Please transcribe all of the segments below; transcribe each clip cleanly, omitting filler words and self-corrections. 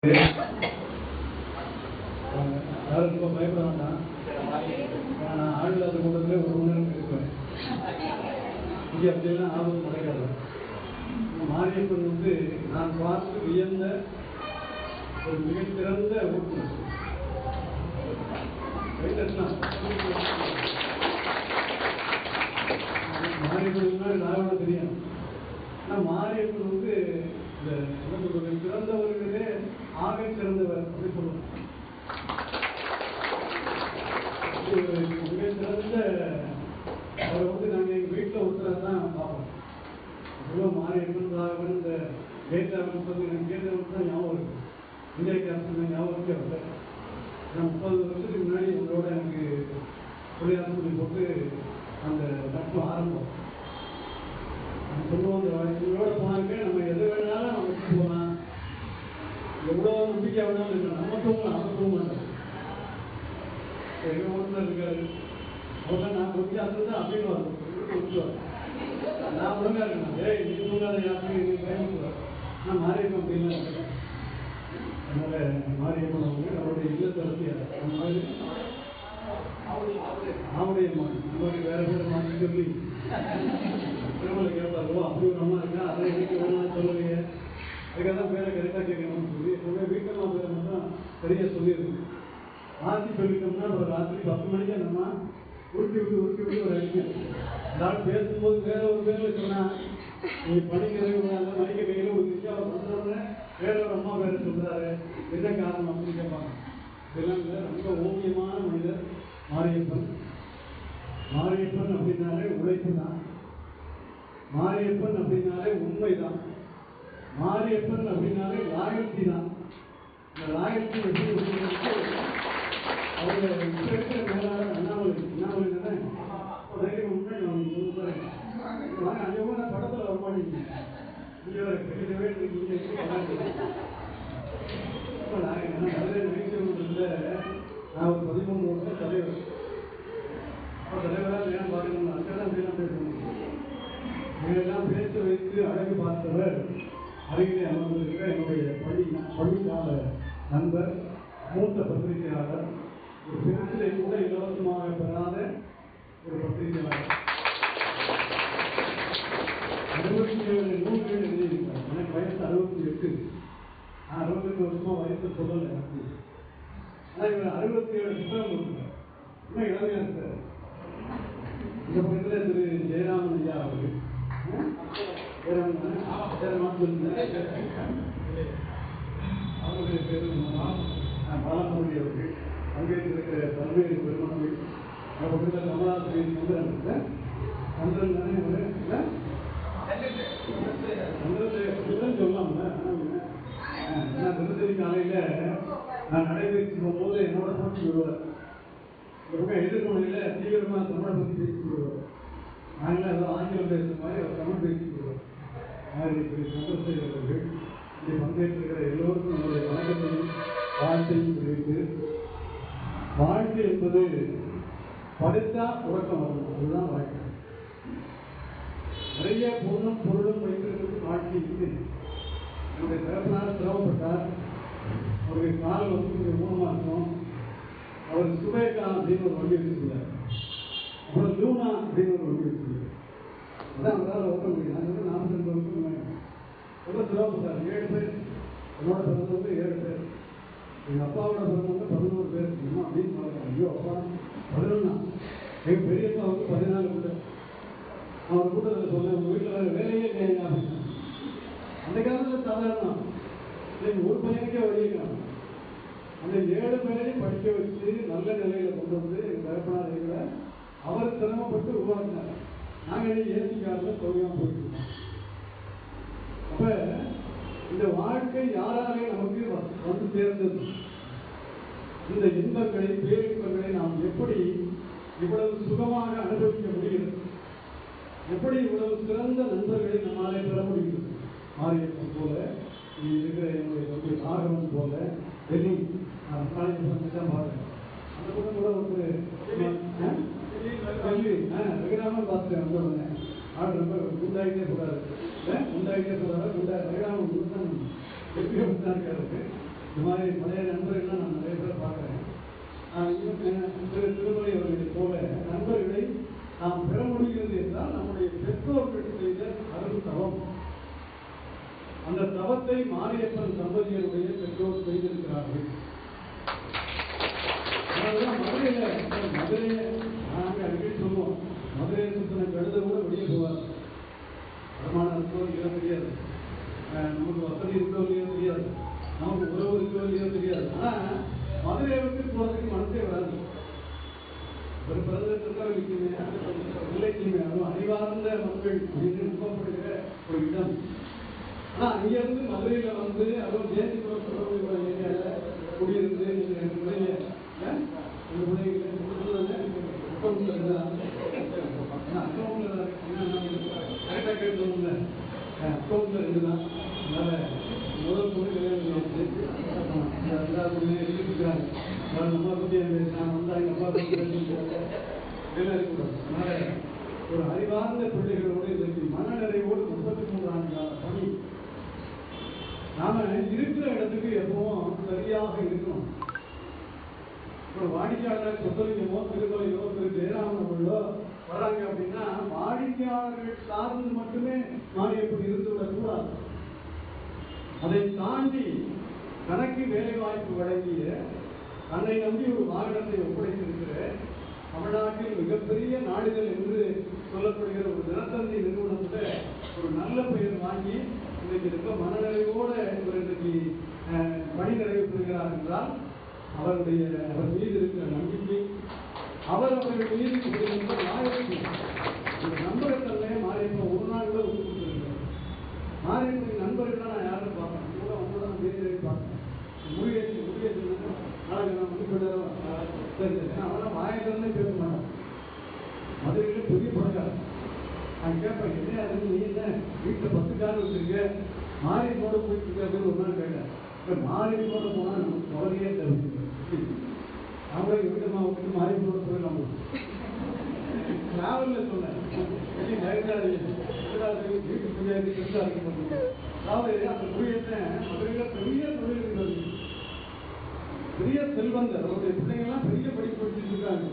யாரும் ரொம்ப பயப்பட வேண்டாம். நான் ஆளில்லாத கூட்டத்தில் 1 மணி நேரம் பேசுவேன். இங்கே அப்படியெல்லாம் ஆபத்து நடக்காது. மாரியப்பன் நான் பார்த்து வியந்த ஒரு மிகச்சிறந்த ஊக்குனர். மாரியப்பன் நாயோட தெரியும். ஆனால் மாரியப்பன் இந்த சிறந்தவர்களே ஆக சிறந்தவர் அப்படி சொல்லுவோம். மிக சிறந்த அவர் நாங்கள் எங்கள் வீட்டில் ஒருத்தர் தான் பார்ப்போம். இவ்வளோ மாரியப்பன் ராகவன் இந்த கேட்டாவன் எனக்கு கேட்டவன் தான் ஞாபகம் இருக்கு. இந்திய அரசு ஞாபகத்துக்கே வரல. நான் 30 வருஷத்துக்கு முன்னாடி உங்களோட எனக்கு புள்ளியார் சொல்லி போட்டு அந்த நட்பு ஆரம்பம் சொல்லுவோம். இவங்களோட போனாக்க நம்ம எது வேணாலும் நம்ம போகலாம், எவ்வளோ நம்பிக்கை வேணாலும் இருக்கலாம். நம்ம தூங்கலாம், நம்ம தூங்க மாட்டோம். எங்கள் ஊரில் இருக்காரு அவர் நான் கொஞ்சம் அது தான் அப்படின்னு வரும். நான் ஒழுங்கா இருக்கேன். நீ தூங்காத யாருமே நீ பயன்படுத்துவார். நான் மாரியப்பன் அப்படின்லாம் இருக்கேன். அதனால மாரியப்பன் அவருடைய இல்லத்தரசியார் அந்த மாதிரி அவருடைய நம்மளுக்கு வேற பேர் மாற்றி சொல்லி திருமலை கேட்பாரு. அப்படி ஒரு அம்மா இருக்கா, அதை இன்னைக்கு வேணாலும் சொல்லுவீங்க, அதுக்காக தான் பேரை கரெக்டாக கேட்கணும்னு சொல்லி எப்பவுமே வீட்டம்மா பேரை மட்டும் சரியாக சொல்லியிருக்கு. மாற்றி சொல்லிட்டோம்னா ஒரு ராத்திரி 10 மணிக்கு நம்ம உருட்டி விட்டு ஒரு அடிக்கும். எல்லாரும் பேசும்போது வேற ஒரு பேரில் சொன்னால் நீங்கள் படிக்கிறது மணிக்க கையில் ஊற்றிச்சு அவர் பண்ணுறோன்னு வேற ஒரு அம்மா பேரை சொல்கிறாரு, என்ன காரணம் அப்படின்னு கேட்பாங்க. இதெல்லாம் ரொம்ப ஓவியமான மனிதர் மாரியப்பன். மாரியப்பன் அப்படின்னாலே உழைப்பு தான். மாரியப்பன் அப்படின்னாலே உண்மை தான். மாரியப்பன் அப்படின்னாலே லாயல்ட்டி தான். இந்த லாயல்ட்டி எப்படி அவருடைய இருக்கிற மேலாளர் அண்ணாமலை தானே தைரியம் முன்னாடி வாங்க அதிகமாக நான் படத்தில் வரமாட்டேங்க. இங்கே வர பெரிய வேண்டிய மதுரை நகைச்சுவதில் நான் ஒரு 13 வருஷம் தலைவர். தலைவராக நேரம் பார்க்கணும் அங்கெல்லாம் அப்படிலாம் பேசணும். இதையெல்லாம் பேச வைத்து அழகு பார்த்தவர் அருகிலே அமர்ந்திருக்கிற என்னுடைய பள்ளிக்கால நண்பர், மூத்த பத்திரிகையாளர், ஒரு பெருசிலை கூட இலவசமாக பெறாத ஒரு பத்திரிகையாளர். 67 நூல்கள் எழுதியிருக்கார். எனக்கு வயசு 68. நான் 68 வருஷமா வயசு சொல்லலை எனக்கு. ஆனால் இவர் 67 புத்தகம் கொடுத்தார். இன்னும் இளமையா இருக்கார். இந்த பக்கத்தில் திரு ஜெயராமன் ஐயா அவர்கள் அவருடைய பேரு பாலமுரளி அவர்கள், அங்கே இருக்கிற பல்வேறு பெருமக்கள். அந்த பக்கத்தில் கமலாசிரியர் சந்திரன் தானே சந்திரன் சொல்லலாம்ல. நான் தினசரி காலையில் நான் நடைபயிற்சி போகும்போது என்னோட போட்டி விடுவார். எதிர்கொலையில் தீவிரமாக தமிழை பற்றி பேசி விடுவார். நாங்கள் ஏதோ ஆங்கிலம் பேசுகிற மாதிரி அவர் தமிழ் பேசி விடுவார். சந்திரசேகர் அவர்கள் இங்கே பங்கேற்றிருக்கிற எல்லோருக்கும் என்னுடைய வணக்கத்தையும் வாழ்த்தையும் தெரிவித்து, வாழ்க்கை என்பது படித்தா உறக்கம் வரணும், அதுதான் வாழ்க்கை. நிறைய பொருளும் வைத்திருக்கிறது வாழ்க்கை இல்லை. என்னுடைய தரப்பினார் சிரமப்பட்டார். அவருடைய கால் கொஞ்சம் ஊனமாக இருக்கும். அவர் சுபேகா அப்படின்னு ஒரு வண்டி வச்சிருந்தார். அப்புறம் லூனா அப்படின்னு ஒரு வண்டி வச்சிருந்தார். அதான் அவரால் ஓட்ட முடியும். அது 42 வருஷம் ரொம்ப சிரமப்பட்டார். 7 பேர் என்னோட பிறந்தவங்க 7 பேர். எங்கள் அப்பாவோட பிறந்தவங்க 11 பேர். இன்னும் அப்படின்னு சொல்லுறாங்க. ஐயோ அப்பா 11. எங்கள் பெரியப்பாவுக்கு 14 கூட்டம். அவர் கூட்டத்தில் சொன்ன உங்கள் வீட்டில் வேலையே இல்லையா அப்படின்னு. அந்த காலத்தில் சாதாரணம் ஒரு பையனுக்கே வழியிருக்காங்க. அந்த 7 பேரையும் படிக்க வச்சு நல்ல நிலையில கொண்டு வந்து எங்கள் தரப்பனார் இருக்கிற அவர் சிரமப்பட்டு உருவாக்கினார். நாங்கள் ஏசி காலத்தில் தொழிலாக போயிட்டு. அப்ப இந்த வாழ்க்கை யாராலே நமக்கு வந்து சேர்ந்தது? இந்த இன்பங்களை பேரின்பங்களை நாம் எப்படி இவ்வளவு சுகமாக அனுபவிக்க முடிகிறது? எப்படி இவ்வளவு சிறந்த நண்பர்களை நம்மாலே பெற முடிகிறது? மாரியப்பன் போல, இருக்கிற என்னுடைய தம்பி ராகவன் போல, டெல்லி நான் காலேஜ் தான் பார்க்குறேன். அந்த பக்கம் கூட ஒரு டெல்லி வெகுராமன் பார்த்துட்டேன். வந்த உடனே ஆள் ரொம்ப குண்டாகிட்டே போகிறாரு. குண்டாகிட்டே போகிறாரு. ரகுராமன் எப்படி தான் இருக்காரு. மாதிரி பழைய நண்பர்கள்லாம் நான் நிறைய பேர் பார்க்குறேன். திருமலை அவர்களை போல நண்பர்களை நாம் பெற முடிகிறது என்றால் நம்முடைய பெற்றோர்கள் செய்த அருள் தவம். அந்த தவத்தை மாரியப்பன் தம்பதியருடைய பெற்றோர் செய்திருக்கிறார்கள். மதுரையை நாங்கள் அடிக்கடி சொல்லுவோம், மதுரையை சுற்றின கழுத கூட வெளியே போவார். வருமானம் இருக்கோ இல்லையோ தெரியாது, நமக்கு வசதி இருக்கோ இல்லையோ தெரியாது, நமக்கு உறவு இருக்கோ இல்லையோ தெரியாது. ஆனால் மதுரையை விட்டு போகிறதுக்கு மனசே வராது. ஒரு பிறந்தத்துக்குமே இல்லைக்குமே அதுவும் அறிவார்ந்த மக்கள் அப்படின்னு நம்பப்படுகிற ஒரு இடம். ஆனால் அங்கேருந்து மதுரையில் வந்து அதுவும் ஜெயந்திபுரம் ஏரியாவில் குடியிருந்து ரெண்டு பிள்ளைங்க கரெக்டாக கேட்டுல அக்கௌண்ட்ல இருந்துதான். அதனால முதல் பொண்ணு கல்யாணம் ரெண்டாவது பொண்ணு இருக்கிறாங்க. நம்மளை பற்றி நான் வந்தா எங்கள் அப்பா பற்றி இதெல்லாம் இருக்கக்கூடாது. அதனால ஒரு அறிவார்ந்த பிள்ளைகளோடு இன்றைக்கு மனநிறைவோடு 33 ஆண்டு கால பணி. நாம இருக்கிற இடத்துக்கு எப்பவும் சரியாக இருக்கணும். ஒரு வாடிக்கையாளர் சொத்தலிங்கமோ திருக்கோயிலோ திரு ஜெயராமன் அவர்களோ வராங்க அப்படின்னா வாடிக்கையாளர்கள் சார்ந்து மட்டுமே மாரியப்பன் இருந்துவிடக்கூடாது. அதை தாண்டி தனக்கு வேலை வாய்ப்பு வழங்கிய தன்னை நம்பி ஒரு வாகனத்தை ஒப்படைத்திருக்கிற தமிழ்நாட்டில் மிகப்பெரிய நாடுகள் என்று சொல்லப்படுகிற ஒரு தினத்தந்தி நிறுவனத்தில் ஒரு நல்ல பெயர் வாங்கி இன்றைக்கு இருக்க மனநிறைவோடு ஒரு இன்றைக்கு பணி நிறைவு பெறுகிறார் என்றால் அவர் மீது இருக்கிற நம்பிக்கை, அவர்கள் மீது இருக்கின்ற நாயகி, இந்த நம்பகத்தன்மையை மாரியப்பன் ஒரு நாள் கூட விட்டு கொடுத்துருக்காரு. மாரியப்பன் நண்பர்கள் நான் யாரும் பார்ப்பேன், கூட அவங்க தான் பேசி பார்ப்பேன். முருகேசி நாளைக்கு நான் வந்து சரி அவெல்லாம் வாயிலிருந்தே பேச மாட்டேன். மதுரையில பெரிய பணக்காரன். நான் கேட்பேன், என்ன அது நீ என்ன வீட்டில் 10 கார் வச்சிருக்க, மாரியப்போட போயிட்டு இருக்க அப்படின்னு ஒரு நாள் கேட்டேன். மாரியப்போட போனால் நமக்கு கவலையே தருது. அவங்களே விட்டுமா விட்டு மாரியப்போட போயிடலாம். டிராவல்ல சொன்னேன், வீட்டு பஞ்சாயத்து பெருசாக இருக்க. அதாவது அந்த ஊழியத்தை மதுரையில பெரிய தொழில் இருந்தது, பெரிய செல்வந்தர். அவருடைய பிள்ளைங்கள்லாம் பெரிய படிப்பு படிச்சுட்டு இருக்காங்க.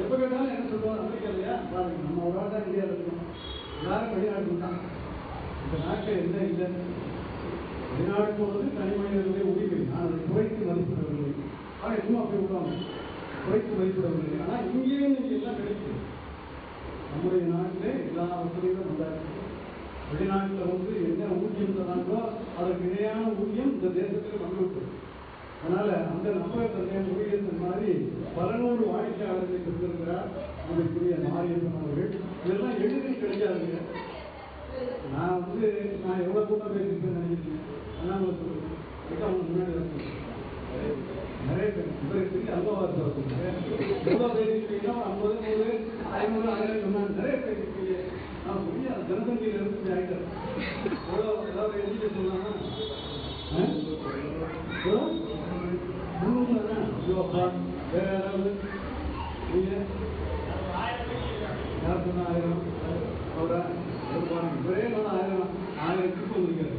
எப்ப கேட்டாலும் என்ன சொல்லுவாங்க, அமெரிக்கா இல்லையா பாருங்க, நம்ம ஒரு ஆள் தான் இந்தியாவில் இருக்கணும், எல்லாரும் வெளிநாட்டு தான். இந்த நாட்டில் என்ன இல்லை, வெளிநாடு போவது தனி மனிதர்களுடைய உரிமை. நான் அதை குறைத்து மதிப்பிடவில்லை. ஆனால் இன்னும் அப்படி விடுவாங்க, குறைத்து மதிப்பிடவில்லை. ஆனால் இங்கேயும் நீங்கள் எல்லாம் கிடைக்கும். நம்முடைய நாட்டிலே எல்லா வசதிகளும் உண்டாச்சு. வெளிநாட்டில் வந்து என்ன ஊதியம் தராங்களோ அதற்கு இணையான ஊதியம் இந்த தேசத்தில் வந்துவிட்டது. அதனால அந்த நம்பகத்தன்மை ஊழியத்தின் மாதிரி பல நூறு வாடிக்கையாளர்களை பெற்றிருக்கிறார் அதற்குரிய மாரியப்பன் அவர்கள். இதெல்லாம் எளிதில் கிடைக்காதுங்க. நான் எவ்வளவு கூட்டம் பேசிருப்பேன்னு நினைக்கிறேன். அதனால அவங்க முன்னாடி நிறைய பேர் பெரிய அல்வாவாசம் எவ்வளோ பேசிருக்கீங்கன்னா 50, 100, 500, 1000 சொன்னாங்க. நிறைய பேசிருக்கீங்க. நான் புரிய ஜனசங்கியில் இருந்து ஆகிட்டேன். எவ்வளோ ஏதாவது எண்ணிக்கை சொன்னாங்கன்னா 300 தானே. ஐயோப்பா வேற யாராவது நீங்க யார் சொன்னா 1000 அவரா ஒரே நாள் 1000 வந்திருக்காரு.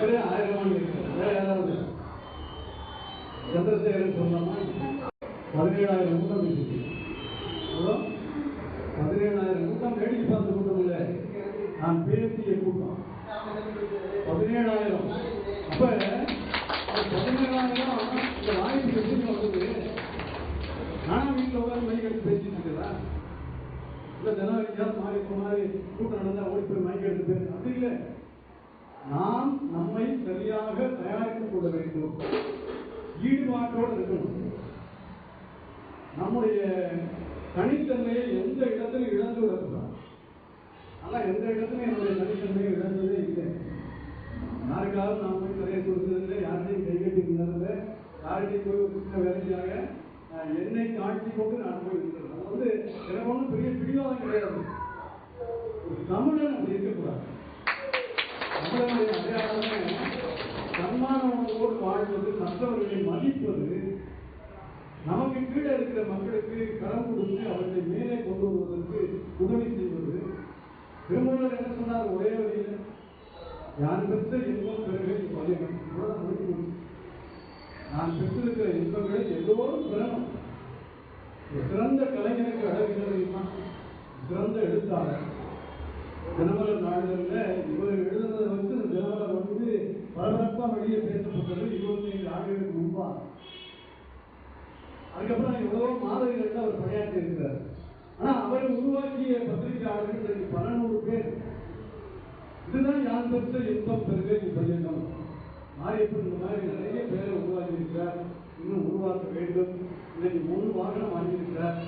ஒரே 1000 இருக்காரு. வேற யாராவது சந்திரசேகரன் சொன்னோம்னா 17,000 கூட்டம் இருக்கு. 17,000 கூட்டம் வேடிக்கை பார்த்த கூட்டம் இல்லை, நான் பேசிய கூட்டம் 17,000. அப்ப 17,000 இந்த வாய்ப்பு எப்படி வந்தது? நானும் வீட்டில் உட்காந்து மைக் எடுத்து பேசிட்டு இருக்கிறேன். இல்லை ஜனவரிக்காவது மாறி இப்போ மாதிரி கூட்டம் நடந்தால் ஓடி போய் மைக் எடுத்து பேச அப்படி இல்லை. நாம் நம்மை சரியாக தயாரித்துக் கொள்ள வேண்டும், ஈடுபாட்டோடு இருக்கணும். நம்முடைய தனித்தன்மையை எந்த இடத்திலும் இழந்து விடக்கூடாது. ஆனால் எந்த இடத்துலையும் என்னுடைய தனித்தன்மையை இழந்ததே இல்லை. யாருக்காவது நான் போய் நிறைய கொடுத்ததில்லை, யார்கிட்டையும் கைகட்டி இருந்ததில்லை, யார்கிட்டையும் போய் ஒரு சின்ன வேலைக்காக என்னை காட்சி கொண்டு நான் போய் இருக்கிறேன். அது வந்து எனக்கு ஒன்றும் பெரிய பிடிவாதம் கிடையாது. ஒரு தமிழன் அப்படி இருக்கக்கூடாது. தமிழனுடைய அடையாளமே சன்மானத்தோடு வாழ்வது, மற்றவர்களை மதிப்பது, நமக்கு கீழே இருக்கிற மக்களுக்கு கரம் கொடுத்து அவர்களை மேலே கொண்டு வருவதற்கு உதவி செய்வது. திருமூலர் என்ன சொன்னார்? ஒரே வழியில் யான் பெற்ற இன்பம் பிறகு பதிகம். நான் பெற்றிருக்கிற இன்பங்களை எல்லோரும் பெறணும். சிறந்த கலைஞருக்கு அழகினா சிறந்த எழுத்தாளர். தினமலர் நாளிதழில் இவர் எழுதுனதை வச்சு அந்த தினமலர் வந்து பரபரப்பாக வெளியே பேசப்பட்டது 25 ஆண்டுகளுக்கு முன்பா. அதுக்கப்புறம் எவ்வளவோ மாதவிகள் அவர் பணியாற்றி இருக்கிறார். ஆனால் அவரை உருவாக்கிய பத்திரிகையாளர்கள் இன்றைக்கு 100 பேர். இதுதான் யான் பெற்ற இன்பம் பெருகை பையனம். மாரியப்பன் இந்த மாதிரி நிறைய பேரை உருவாக்கி இருக்கிறார். இன்னும் உருவாக்க வேண்டும். இன்னைக்கு 3 வாகனம் வாங்கியிருக்கிறார்.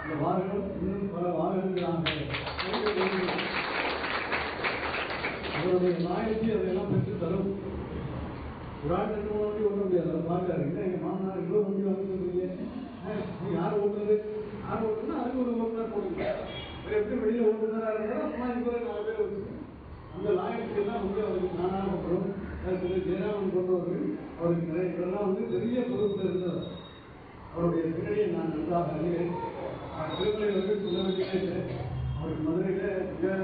இந்த வாகனம் இன்னும் பல வாகனங்களாக அவருடைய நாயகி அதையெல்லாம் பெற்று தரும். ஒரு ஆள் 2 வண்டி ஓட்ட முடியாது. அதை பார்க்காரு. இல்லை எங்கள் மாமனார் இன்னொரு வண்டி வாங்கி சொல்றீங்க, யார் ஓட்டுறது? யார் ஓட்டுனா அதுக்கு ஒரு ஓட்டுநர் போடுங்க. எப்படி வெளியில் ஓட்டுநராக இருந்தாலும் அம்மா இப்போ 4 பேர் வச்சு அந்த லாயத்துக்கெல்லாம் வந்து அவருக்கு நானாக வரும். திரு ஜெயராமன் கொண்டவர்கள் அவருக்கு நிறைய இதெல்லாம் வந்து பெரிய பொறுப்பில் இருந்தவர். அவருடைய பின்னணியை நான் நன்றாக அறிவேன். திருமலை அவர்கள் சொல்ல வேண்டியதே அவருக்கு மதுரையில் மிக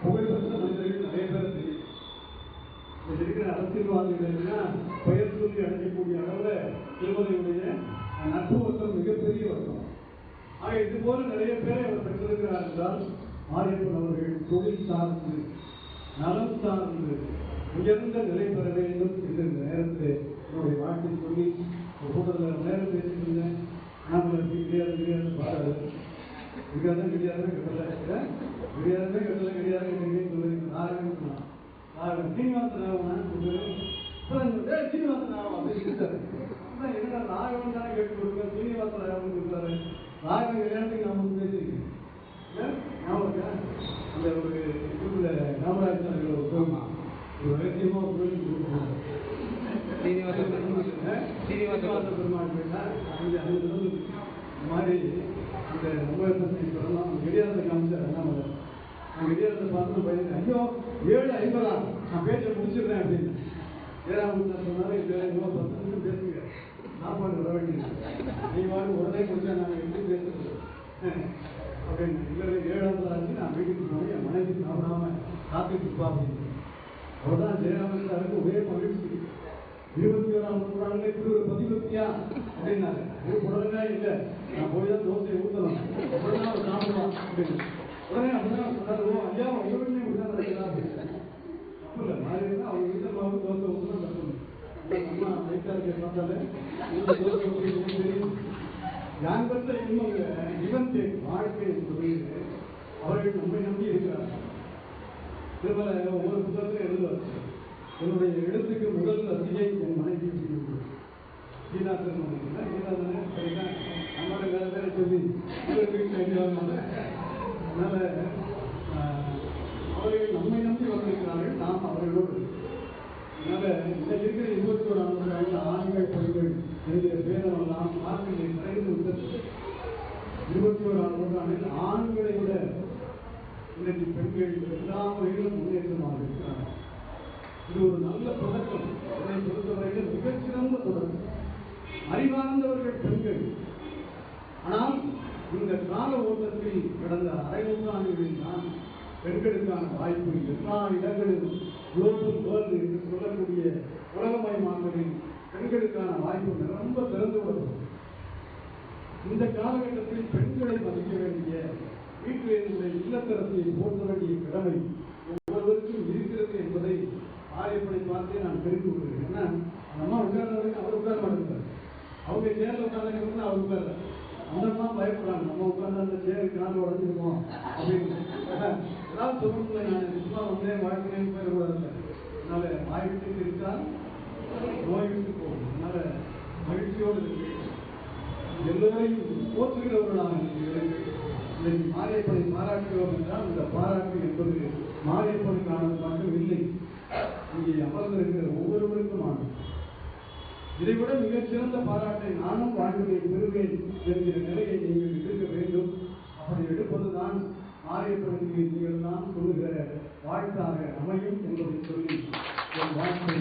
புகழ்பெற்ற மனிதர்கள் நிறைய பேர் தெரியும். இருக்கிற அரசியல்வாதிகள்னா பெயர் சொல்லி அழைக்கக்கூடிய அளவில் திருமலையுடைய நட்பு வட்டம் மிகப்பெரிய வட்டம். ஆக இது போல நிறைய பேரை அவர் பெற்றிருக்கிறார் என்றால் மாரியப்பன் அவர்கள் தொழில் சார்ந்து நலம் சார்ந்து உயர்ந்த நிலை பெற வேண்டும் என்ற நேரத்தில் என்னுடைய வாழ்க்கை சொல்லி ஒரு கூட்டத்தில் நேரம் பேசிட்டு இருந்தேன். நாங்கள் கிடையாது பாடாது கிடையாது கிடையாது கட்டலை கிடையாதுமே கட்டலை கிடையாது சொல்லுங்க. சீனிவாசன் சீனிவாசன் அப்படின்னு என்னடா ராகவன் தானே கேட்டு கொடுக்குறேன். சீனிவாசன் ராகவன் கொடுத்தாரு. ராகவன் விளையாட்டுக்கு நாம பேசியிருக்கேன். அந்த ஒரு யூடியூப்ல காமராஜ் ஒரு கோமா ஒரு ரகசியமா ஒரு கோயில் கொடுக்குறாங்க. சீனிவாச பெருமாள் கேட்டா இந்த மாதிரி அந்த நம்ம சொல்லலாம் கிடையாத காமிச்சார். என்ன நான் கிடையாத பார்த்து பையன் ஐயோ 7:50 நான் பேச்சை முடிச்சிடுறேன் அப்படின்னு ஜெயராமன் சொன்னாலும் 10 நிமிஷம் பேசுங்க, சாப்பாடு வர வேண்டியது நீ வாங்க உடனே முடிச்சா நாங்கள் எப்படி பேசுறது அப்படின்னு. இல்லை 7:50 ஆச்சு நான் வீட்டுக்கு போய் என் மனைவி சாப்பிடாம காத்துட்டு இருப்பா அப்படின்னு. அவர்தான் ஜெயராமன் சாருக்கு ஒரே மகிழ்ச்சி. 21ஆம் நூற்றாண்டுல இப்படி ஒரு பதிவுத்தியா அப்படின்னாரு. உடனே இல்லை நான் போய் தான் தோசையை ஊற்றலாம் உடனே அவர் சாப்பிடலாம் அப்படின்னு. உடனே அப்படிதான் சொன்னாரு. ஐயா உங்க வீட்லயும் இப்படிதான் நடக்குதா அப்படின்னு. தப்பு இல்லை, மாறி இருந்தா அவங்க வீட்டில் தோசை ஊற்றலாம் தப்பு இல்லை. அம்மா லைட்டாக இருக்க பார்த்தாலே தோசை ஊற்றி தெரியும். யான் பெற்ற இன்பங்க இவன் வாழ்க்கை என்பது அவர்கள் நம்மை நம்பி இருக்கிறார்கள். திருமலை ஒவ்வொரு புத்தகத்திலும் எழுதுவார். என்னுடைய எழுத்துக்கு முதல் ரசிகை என் மனைவி சீனா திருமணம் சீனா சரிங்களா நம்மளோட வேற வேற சொல்லி அதனால அவர்கள் நம்மை நம்பி வந்திருக்கிறார்கள், நாம் அவர்களோடு. அதனால இந்த இருக்கிற 21ஆம் நூற்றாண்டு ஆண்கள் பெண்கள் என்கிற பேரெல்லாம் ஆண்களை கரைந்து விட்டது. 21ஆம் நூற்றாண்டில் ஆண்களை விட இன்றைக்கு பெண்கள் எல்லா வகையிலும் முன்னேற்றமாக இருக்கிறார்கள். இது ஒரு நல்ல தொடக்கம். என்னை பொறுத்தவரையில் மிகச்சிறந்த தொடக்கம். அறிவார்ந்தவர்கள் பெண்கள். ஆனால் இந்த கால ஓட்டத்தில் கடந்த அரை நூற்றாண்டுகளில் தான் பெண்களுக்கான வாய்ப்பு எல்லா இடங்களிலும் குளோபல் வேர்ல்டு என்று சொல்லக்கூடிய உலகமயமாக்கலில் பெண்களுக்கான வாய்ப்பு ரொம்ப திறந்து விடப்படும். இந்த காலகட்டத்தில் பெண்களை மதிக்க வேண்டிய வீட்டில் இருந்த இல்லத்தரத்தை போற்ற வேண்டிய கடமை ஒவ்வொருவருக்கும் இருக்கிறது என்பதை ஆரியப்படை பார்த்தே நான் தெரிந்து கொள்கிறேன். ஏன்னா அம்மா உட்கார்ந்தவரைக்கும் அவர் உட்கார மாட்டேங்கிறார். அவங்க சேர்ல உட்கார்ந்து அவர் உட்கார்ல அந்த அம்மா பயப்படுறாங்க. நம்ம உட்கார்ந்து அந்த சேருக்கு கால உடஞ்சிருக்கோம் அப்படின்னு ஏதாவது சொல்லணும்ல. நான் சும்மா வந்தேன் வாழ்க்கையும் போயிடக்கூடாது. அதனால வாய்விட்டு இருந்தால் நோய் விட்டு போகும். அதனால மகிழ்ச்சியோடு இருக்கு. எல்லோரையும் போற்றுகிறவர்களாக இன்னைக்கு மாரியப்பனை பாராட்டுகிறோம் என்றால் இந்த பாராட்டு என்பது மாரியப்பனுக்கானது மட்டும் இல்லை, இங்கே அமர்ந்திருக்கிற ஒவ்வொருவருக்கும் ஆனது. இதைவிட மிகச்சிறந்த பாராட்டை நானும் வாழ்க்கையை பெறுவேன் என்கிற நிலையை நீங்கள் எடுக்க வேண்டும். அப்படி எடுப்பதுதான் மாரியப்பனுக்கு நீங்கள் தான் சொல்லுகிற வாழ்த்தாக அமையும் என்பதை சொல்லி என் வாழ்க்கை